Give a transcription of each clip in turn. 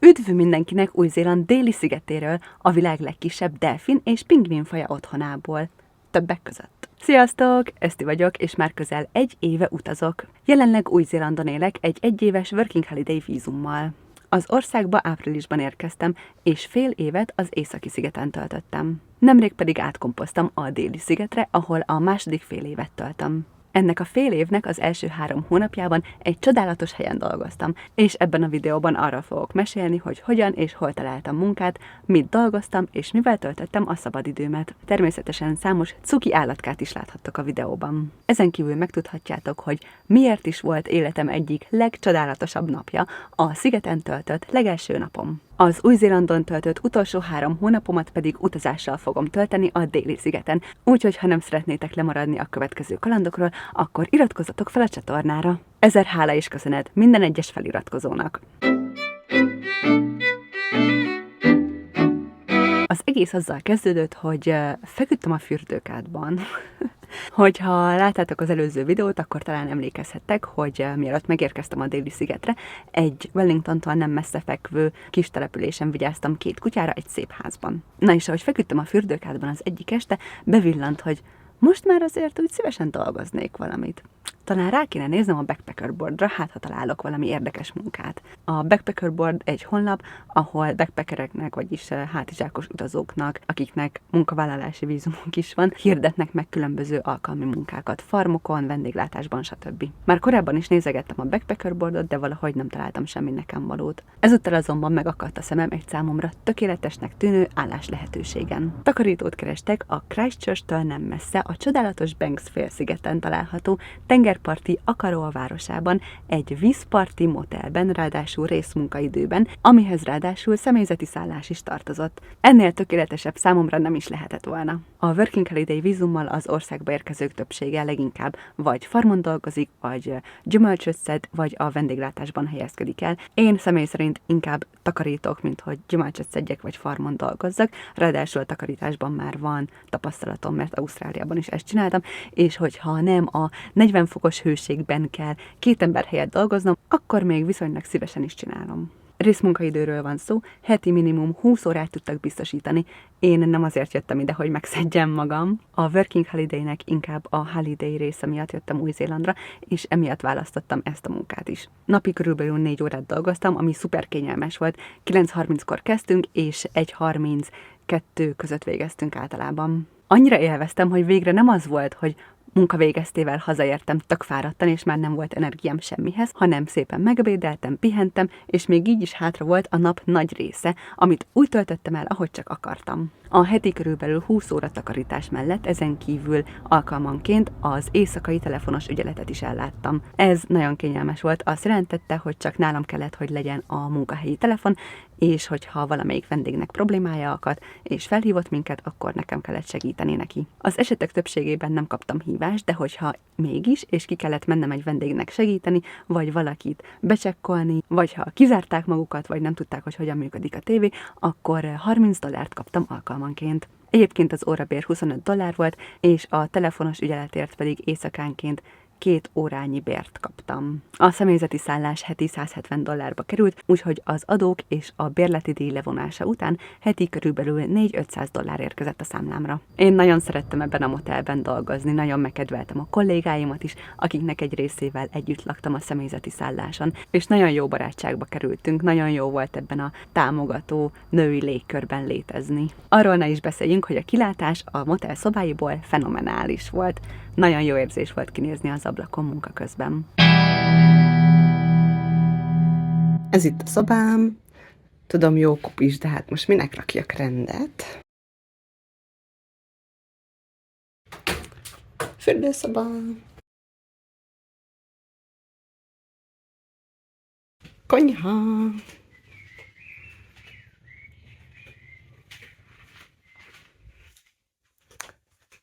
Üdv mindenkinek Új-Zéland déli szigetéről, a világ legkisebb delfin és pingvinfaja otthonából. Többek között. Sziasztok! Eszti vagyok, és már közel 1 éve utazok. Jelenleg Új-Zélandon élek egy 1 éves Working Holiday vízummal. Az országba áprilisban érkeztem, és fél évet az északi szigeten töltöttem. Nemrég pedig átkompoztam a déli szigetre, ahol a második fél évet töltöm. Ennek a fél évnek az első 3 hónapjában egy csodálatos helyen dolgoztam, és ebben a videóban arról fogok mesélni, hogy hogyan és hol találtam munkát, mit dolgoztam, és mivel töltöttem a szabadidőmet. Természetesen számos cuki állatkát is láthattok a videóban. Ezen kívül megtudhatjátok, hogy miért is volt életem egyik legcsodálatosabb napja, a szigeten töltött legelső napom. Az Új-Zélandon töltött utolsó 3 hónapomat pedig utazással fogom tölteni a déli szigeten, úgyhogy ha nem szeretnétek lemaradni a következő kalandokról, akkor iratkozzatok fel a csatornára. Ezer hála és köszönet minden egyes feliratkozónak! Az egész azzal kezdődött, hogy feküdtem a fürdőkádban. Hogyha láttátok az előző videót, akkor talán emlékezhettek, hogy mielőtt megérkeztem a déli szigetre, egy Wellingtontól nem messze fekvő kis településen vigyáztam 2 kutyára egy szép házban. Na és ahogy feküdtem a fürdőkádban az egyik este, bevillant, hogy most már azért úgy szívesen dolgoznék valamit. Talán rá kéne néznem a Backpacker Boardra, hát ha találok valami érdekes munkát. A Backpacker Board egy honlap, ahol backpackereknek, vagyis hátizsákos utazóknak, akiknek munkavállalási vízumunk is van, hirdetnek meg különböző alkalmi munkákat farmokon, vendéglátásban, stb. Már korábban is nézegettem a Backpacker Boardot, de valahogy nem találtam semmi nekem valót. Ezúttal azonban megakadt a szemem egy számomra tökéletesnek tűnő állás lehetőségen. Takarítót kerestek a Christchurch-től nem messze, a csodálatos Banks félszigeten található tengerparti Akaroa városában, egy vízparti motelben, ráadásul részmunkaidőben, amihez ráadásul személyzeti szállás is tartozott. Ennél tökéletesebb számomra nem is lehetett volna. A Working Holiday vízummal az országba érkezők többsége leginkább vagy farmon dolgozik, vagy gyümölcsöt szed, vagy a vendéglátásban helyezkedik el. Én személy szerint inkább takarítok, mint hogy gyümölcsöt szedjek, vagy farmon dolgozzak. Ráadásul a takarításban már van tapasztalatom, mert Ausztráliában is ezt csináltam, és hogyha nem a 40 fokos hőségben kell 2 ember helyett dolgoznom, akkor még viszonylag szívesen is csinálom. Részmunkaidőről van szó, heti minimum 20 órát tudtak biztosítani. Én nem azért jöttem ide, hogy megszedjem magam. A Working Holiday-nek inkább a Holiday része miatt jöttem Új-Zélandra, és emiatt választottam ezt a munkát is. Napi körülbelül 4 órát dolgoztam, ami szuper kényelmes volt. 9:30-kor kezdtünk, és 1:32 között végeztünk általában. Annyira élveztem, hogy végre nem az volt, hogy munka végeztével hazaértem tök fáradtan, és már nem volt energiám semmihez, hanem szépen megebédeltem, pihentem, és még így is hátra volt a nap nagy része, amit úgy töltöttem el, ahogy csak akartam. A heti körülbelül 20 óra takarítás mellett ezen kívül alkalmanként az éjszakai telefonos ügyeletet is elláttam. Ez nagyon kényelmes volt, azt jelentette, hogy csak nálam kellett, hogy legyen a munkahelyi telefon, és hogyha valamelyik vendégnek problémája akadt, és felhívott minket, akkor nekem kellett segíteni neki. Az esetek többségében nem kaptam hívást, de hogyha mégis, és ki kellett mennem egy vendégnek segíteni, vagy valakit becsekkolni, vagy ha kizárták magukat, vagy nem tudták, hogy hogyan működik a tévé, akkor $30 kaptam alkalmanként. Egyébként az órabér $25 volt, és a telefonos ügyeletért pedig éjszakánként 2 órányi bért kaptam. A személyzeti szállás heti $170 került, úgyhogy az adók és a bérleti díj levonása után heti körülbelül $400-500 érkezett a számlámra. Én nagyon szerettem ebben a motelben dolgozni, nagyon megkedveltem a kollégáimat is, akiknek egy részével együtt laktam a személyzeti szálláson, és nagyon jó barátságba kerültünk, nagyon jó volt ebben a támogató női légkörben létezni. Arról ne is beszéljünk, hogy a kilátás a motel szobáiból fenomenális volt. Nagyon jó érzés volt kinézni az ablakon munka közben. Ez itt a szobám. Tudom, jó kupis, de hát most minek rakjak rendet? Fürdőszoba. Konyha.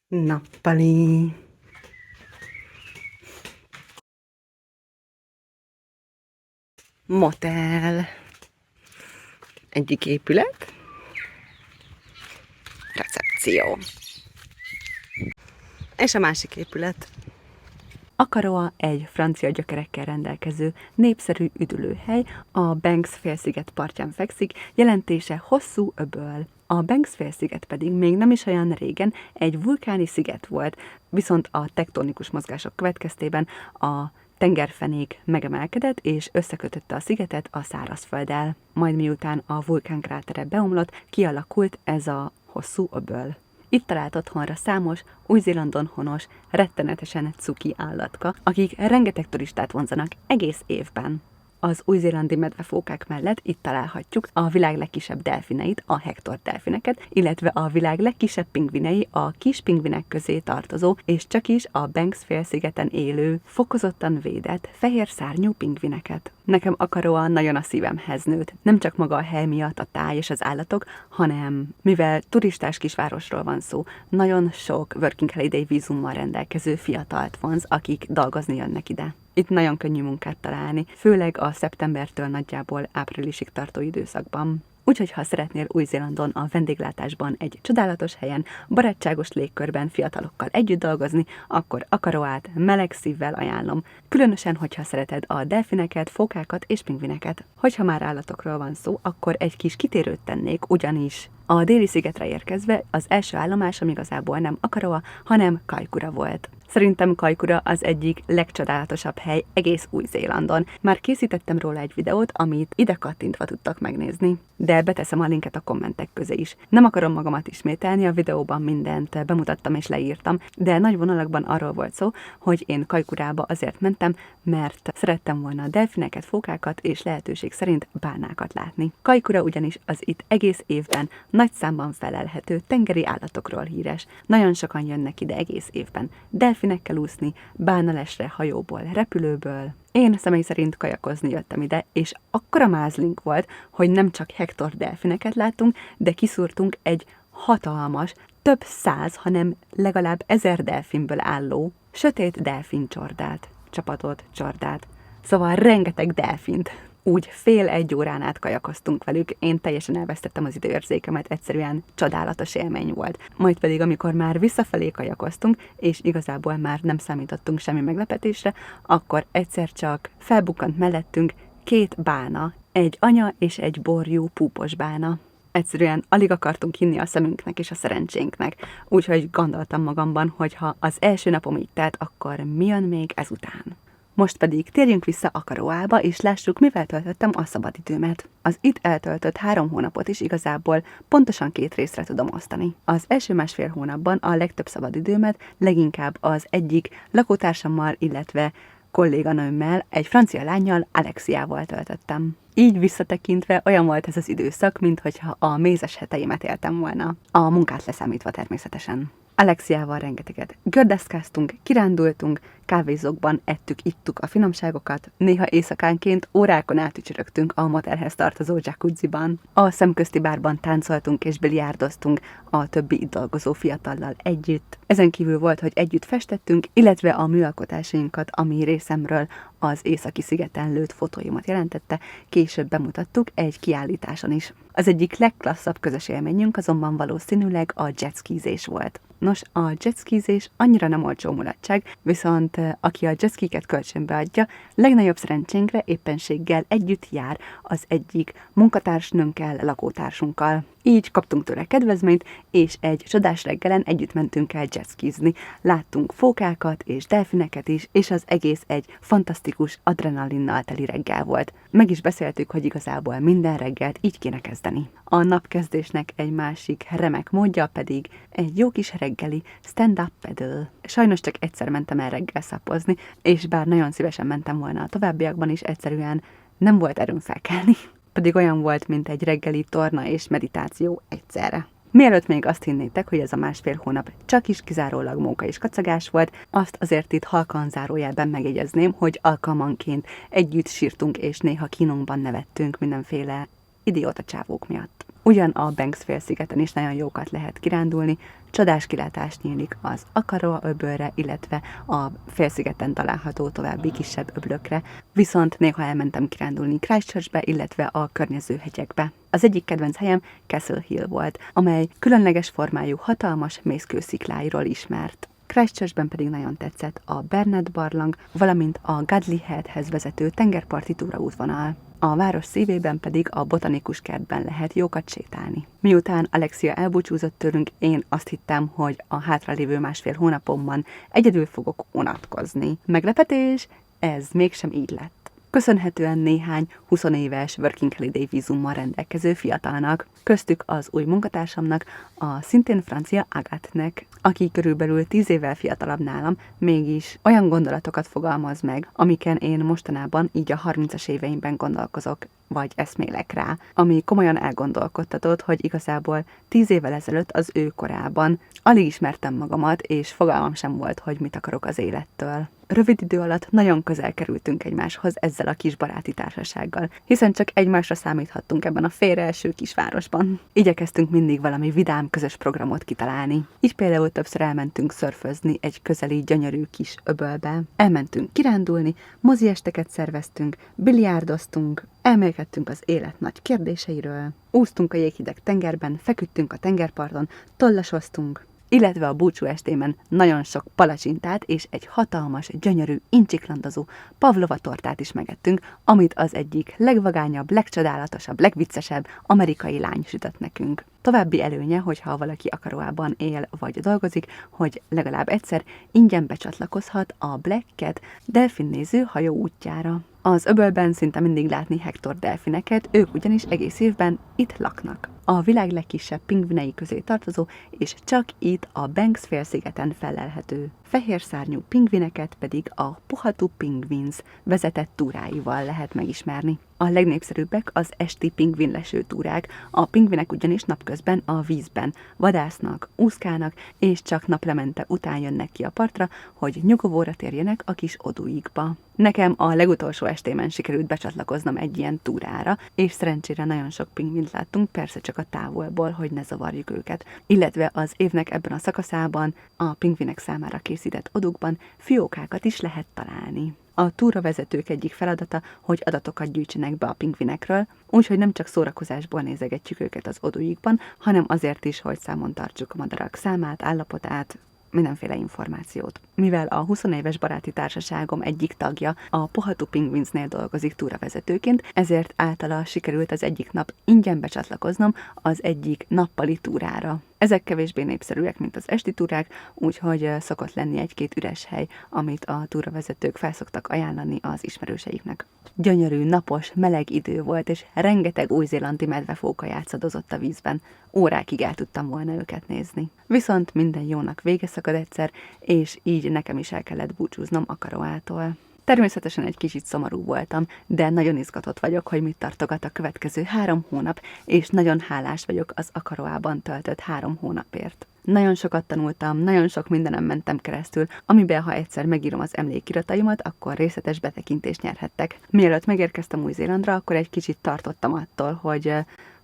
Nappali. Motel. Egyik épület. Recepció. És a másik épület. Akaroa egy francia gyökerekkel rendelkező népszerű üdülőhely, a Banks félsziget partján fekszik, jelentése hosszú öböl. A Banks félsziget pedig még nem is olyan régen egy vulkáni sziget volt, viszont a tektonikus mozgások következtében a tengerfenék megemelkedett és összekötötte a szigetet a szárazfölddel. Majd miután a vulkánkrátere beomlott, kialakult ez a hosszú öböl. Itt talált otthonra számos, Új-Zélandon honos, rettenetesen cuki állatka, akik rengeteg turistát vonzanak egész évben. Az új-zélandi medvefókák mellett itt találhatjuk a világ legkisebb delfineit, a Hector delfineket, illetve a világ legkisebb pingvinei, a kis pingvinek közé tartozó, és csak is a Banks félszigeten élő, fokozottan védett, fehér szárnyú pingvineket. Nekem Akaroa nagyon a szívemhez nőtt, nem csak maga a hely miatt, a táj és az állatok, hanem mivel turistás kisvárosról van szó, nagyon sok working holiday vízummal rendelkező fiatalt vonz, akik dolgozni jönnek ide. Itt nagyon könnyű munkát találni, főleg a szeptembertől nagyjából áprilisig tartó időszakban. Úgyhogy ha szeretnél Új-Zélandon a vendéglátásban egy csodálatos helyen, barátságos légkörben fiatalokkal együtt dolgozni, akkor Akaroát meleg szívvel ajánlom. Különösen, hogyha szereted a delfineket, fókákat és pingvineket. Hogyha már állatokról van szó, akkor egy kis kitérőt tennék, ugyanis a déli szigetre érkezve az első állomásom igazából nem Akaroa, hanem Kaikoura volt. Szerintem Kaikoura az egyik legcsodálatosabb hely egész Új-Zélandon. Már készítettem róla egy videót, amit ide kattintva tudtak megnézni, de beteszem a linket a kommentek közé is. Nem akarom magamat ismételni, a videóban mindent bemutattam és leírtam, de nagy vonalakban arról volt szó, hogy én Kaikourába azért mentem, mert szerettem volna a delfineket, fókákat és lehetőség szerint bálnákat látni. Kaikoura ugyanis az itt egész évben nagy számban felelhető tengeri állatokról híres. Nagyon sokan jönnek ide egész évben. Delfinekkel úszni, bálnalesre hajóból, repülőből. Én személy szerint kajakozni jöttem ide, és akkora mázlink volt, hogy nem csak Hector delfineket láttunk, de kiszúrtunk egy hatalmas, több száz, hanem legalább 1000 delfinből álló, sötét delfincsordát, csordát. Szóval rengeteg delfint. Úgy fél-egy órán át kajakoztunk velük, én teljesen elvesztettem az időérzékemet, egyszerűen csodálatos élmény volt. Majd pedig, amikor már visszafelé kajakoztunk, és igazából már nem számítottunk semmi meglepetésre, akkor egyszer csak felbukkant mellettünk 2 bálna, egy anya és egy borjú púpos bálna. Egyszerűen alig akartunk hinni a szemünknek és a szerencsénknek, úgyhogy gondoltam magamban, hogy ha az első napom így telt, akkor mi jön még ezután. Most pedig térjünk vissza Akaroába, és lássuk, mivel töltöttem a szabadidőmet. Az itt eltöltött 3 hónapot is igazából pontosan 2 részre tudom osztani. Az első 1,5 hónapban a legtöbb szabadidőmet leginkább az egyik lakótársammal, illetve kolléganőmmel, egy francia lánnyal, Alexiával töltöttem. Így visszatekintve olyan volt ez az időszak, minthogyha a mézes heteimet éltem volna. A munkát leszámítva természetesen. Alexiával rengeteget gördeszkáztunk, kirándultunk, kávézókban ittuk a finomságokat, néha éjszakánként órákon átücsörögtünk a motelhez tartozó jacuzziban. A szemközti bárban táncoltunk és biliárdoztunk a többi itt dolgozó fiatallal együtt. Ezen kívül volt, hogy együtt festettünk, illetve a műalkotásainkat, ami részemről az északi szigeten lőtt fotóimat jelentette, később bemutattuk egy kiállításon is. Az egyik legklasszabb közös élményünk azonban valószínűleg a jetskizés volt. Nos, a jetskizés annyira nem olcsó mulatság, viszont aki a jetskiket kölcsönbe adja, legnagyobb szerencsénkre éppenséggel együtt jár az egyik munkatársnőnkkel, lakótársunkkal. Így kaptunk tőle kedvezményt, és egy csodás reggelen együtt mentünk el jetskizni. Láttunk fókákat és delfineket is, és az egész egy fantasztikus adrenalinnal teli reggel volt. Meg is beszéltük, hogy igazából minden reggelt így kéne kezdeni. A napkezdésnek egy másik remek módja pedig egy jó kis reggeli stand-up paddle. Sajnos csak egyszer mentem el reggel szapozni, és bár nagyon szívesen mentem volna a továbbiakban is, egyszerűen nem volt erőm felkelni. Pedig olyan volt, mint egy reggeli torna és meditáció egyszerre. Mielőtt még azt hinnétek, hogy ez a 1,5 hónap csak is kizárólag móka és kacagás volt, azt azért itt halkan zárójelben megjegyezném, hogy alkalmanként együtt sírtunk és néha kínunkban nevettünk mindenféle idióta csávók miatt. Ugyan a Banks félszigeten is nagyon jókat lehet kirándulni, csodás kilátás nyílik az Akaroa öbölre, illetve a félszigeten található további kisebb öblökre, viszont néha elmentem kirándulni Christchurchbe, illetve a környező hegyekbe. Az egyik kedvenc helyem Castle Hill volt, amely különleges formájú hatalmas mészkőszikláiról ismert. Christchurchben pedig nagyon tetszett a Burnett barlang, valamint a Godley Headhez vezető tengerparti túraútvonal. A város szívében pedig a botanikus kertben lehet jókat sétálni. Miután Alexia elbúcsúzott tőlünk, én azt hittem, hogy a hátralévő másfél hónapomban egyedül fogok unatkozni. Meglepetés, ez mégsem így lett. Köszönhetően néhány 20 éves Working Holiday vízummal rendelkező fiatalnak, köztük az új munkatársamnak, a szintén francia Agathe-nek, aki körülbelül 10 évvel fiatalabb nálam, mégis olyan gondolatokat fogalmaz meg, amiken én mostanában így a 30-as éveimben gondolkozok, vagy eszmélek rá, ami komolyan elgondolkodtatott, hogy igazából 10 évvel ezelőtt az ő korában alig ismertem magamat, és fogalmam sem volt, hogy mit akarok az élettől. Rövid idő alatt nagyon közel kerültünk egymáshoz ezzel a kis baráti társasággal, hiszen csak egymásra számíthattunk ebben a félreeső kisvárosban. Igyekeztünk mindig valami vidám közös programot kitalálni. Így például többször elmentünk szörfözni egy közeli gyönyörű kis öbölbe. Elmentünk kirándulni, moziesteket szerveztünk, biliárdoztunk, elmélkedtünk az élet nagy kérdéseiről, úsztunk a jéghideg tengerben, feküdtünk a tengerparton, tollasoztunk, illetve a búcsú estémen nagyon sok palacsintát és egy hatalmas, gyönyörű, incsiklandozó pavlova tortát is megettünk, amit az egyik legvagányabb, legcsodálatosabb, legviccesebb amerikai lány sütött nekünk. További előnye, hogyha valaki Akaroában él vagy dolgozik, hogy legalább egyszer ingyen becsatlakozhat a Black Cat delfinnéző hajó útjára. Az öbölben szinte mindig látni Hector delfineket, ők ugyanis egész évben itt laknak. A világ legkisebb pingvinei közé tartozó, és csak itt a Banks félszigeten fellelhető fehér szárnyú pingvineket pedig a Pohatu Penguins vezetett túráival lehet megismerni. A legnépszerűbbek az esti pingvinleső túrák, a pingvinek ugyanis napközben a vízben vadásznak, úszkálnak, és csak naplemente után jönnek ki a partra, hogy nyugovóra térjenek a kis odúikba. Nekem a legutolsó estémen sikerült becsatlakoznom egy ilyen túrára, és szerencsére nagyon sok pingvint láttunk, persze csak a távolból, hogy ne zavarjuk őket. Illetve az évnek ebben a szakaszában a pingvinek számára készített odúkban fiókákat is lehet találni. A túravezetők egyik feladata, hogy adatokat gyűjtsenek be a pingvinekről, úgyhogy nem csak szórakozásból nézegetjük őket az odúikban, hanem azért is, hogy számon tartsuk a madarak számát, állapotát, mindenféle információt. Mivel a 20 éves baráti társaságom egyik tagja a Pohatu Penguinsnél dolgozik túravezetőként, ezért általa sikerült az egyik nap ingyen becsatlakoznom az egyik nappali túrára. Ezek kevésbé népszerűek, mint az esti túrák, úgyhogy szokott lenni egy-két üres hely, amit a túravezetők felszoktak ajánlani az ismerőseiknek. Gyönyörű, napos, meleg idő volt, és rengeteg új-zélandi medvefóka játszadozott a vízben. Órákig el tudtam volna őket nézni. Viszont minden jónak vége szakad egyszer, és így nekem is el kellett búcsúznom Akaroától. Természetesen egy kicsit szomorú voltam, de nagyon izgatott vagyok, hogy mit tartogat a következő 3 hónap, és nagyon hálás vagyok az Akaroában töltött 3 hónapért. Nagyon sokat tanultam, nagyon sok mindenem mentem keresztül, amiben ha egyszer megírom az emlékirataimat, akkor részletes betekintést nyerhettek. Mielőtt megérkeztem Új-Zélandra, akkor egy kicsit tartottam attól, hogy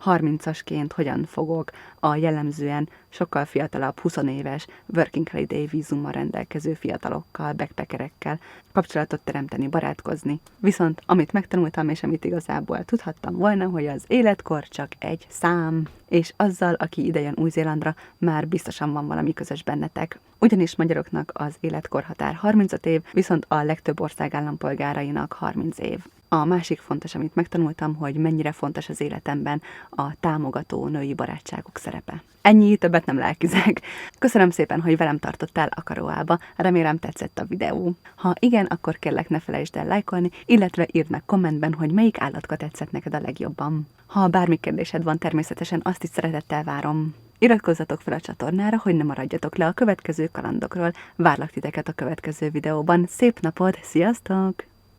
30-asként hogyan fogok a jellemzően sokkal fiatalabb, 20 éves Working Holiday vízummal rendelkező fiatalokkal, backpackerekkel kapcsolatot teremteni, barátkozni. Viszont amit megtanultam, és amit igazából tudhattam volna, hogy az életkor csak egy szám, és azzal, aki idejön Új-Zélandra, már biztosan van valami közös bennetek. Ugyanis magyaroknak az életkorhatár 35 év, viszont a legtöbb ország állampolgárainak 30 év. A másik fontos, amit megtanultam, hogy mennyire fontos az életemben a támogató női barátságok szerepe. Ennyi, többet nem lelkizek. Köszönöm szépen, hogy velem tartottál Akaroába, remélem tetszett a videó. Ha igen, akkor kérlek ne felejtsd el lájkolni, illetve írd meg kommentben, hogy melyik állatka tetszett neked a legjobban. Ha bármi kérdésed van, természetesen azt is szeretettel várom. Iratkozzatok fel a csatornára, hogy ne maradjatok le a következő kalandokról. Várlak titeket a következő videóban. Szép napot, sziasztok!